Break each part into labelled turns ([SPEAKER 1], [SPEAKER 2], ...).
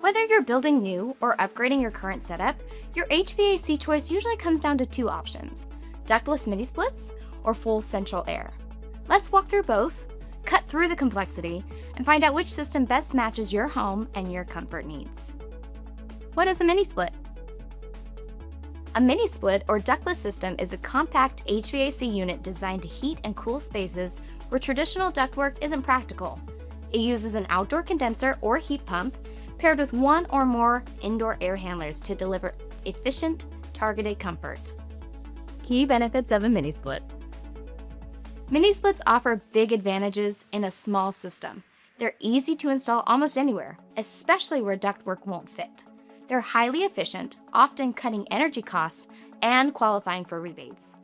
[SPEAKER 1] Whether you're building new or upgrading your current setup, your HVAC choice usually comes down to two options: ductless mini splits or full central air. Let's walk through both, cut through the complexity, and find out which system best matches your home and your comfort needs. What is a mini split? A mini split or ductless system is a compact HVAC unit designed to heat and cool spaces where traditional ductwork isn't practical. It uses an outdoor condenser or heat pump paired with one or more indoor air handlers to deliver efficient, targeted comfort. Key benefits of a mini split. Mini splits offer big advantages in a small system. They're easy to install almost anywhere, especially where ductwork won't fit. They're highly efficient, often cutting energy costs and qualifying for rebates.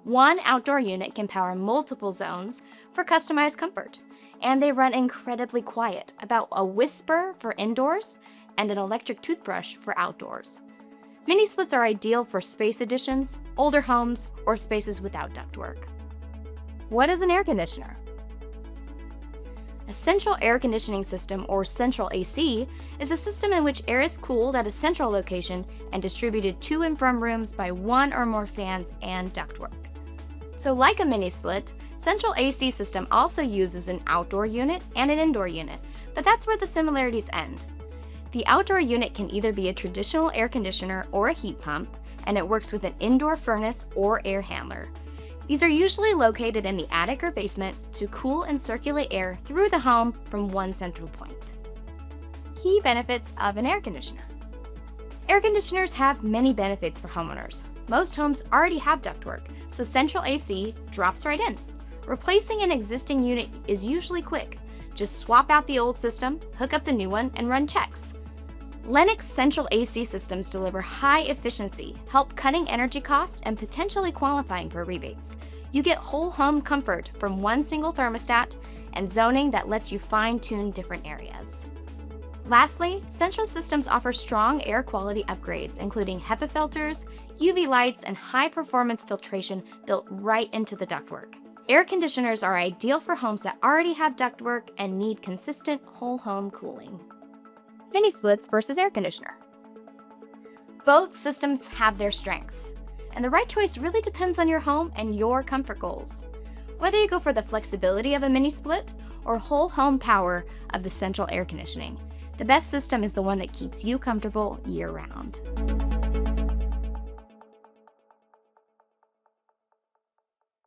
[SPEAKER 1] One outdoor unit can power multiple zones for customized comfort, and they run incredibly quiet, about a whisper for indoors and an electric toothbrush for outdoors. Mini splits are ideal for space additions, older homes, or spaces without ductwork. What is an air conditioner? A central air conditioning system, or central AC, is a system in which air is cooled at a central location and distributed to and from rooms by one or more fans and ductwork. So like a mini split, central AC system also uses an outdoor unit and an indoor unit, but that's where the similarities end. The outdoor unit can either be a traditional air conditioner or a heat pump, and it works with an indoor furnace or air handler. These are usually located in the attic or basement to cool and circulate air through the home from one central point. Key benefits of an air conditioner. Air conditioners have many benefits for homeowners. Most homes already have ductwork, so central AC drops right in. Replacing an existing unit is usually quick. Just swap out the old system, hook up the new one, and run checks. Lennox central AC systems deliver high efficiency, help cutting energy costs and potentially qualifying for rebates. You get whole home comfort from one single thermostat and zoning that lets you fine-tune different areas. Lastly, central systems offer strong air quality upgrades, including HEPA filters, UV lights, and high-performance filtration built right into the ductwork. Air conditioners are ideal for homes that already have ductwork and need consistent whole home cooling. Mini splits versus air conditioner. Both systems have their strengths, and the right choice really depends on your home and your comfort goals. Whether you go for the flexibility of a mini split or whole home power of the central air conditioning, the best system is the one that keeps you comfortable year-round.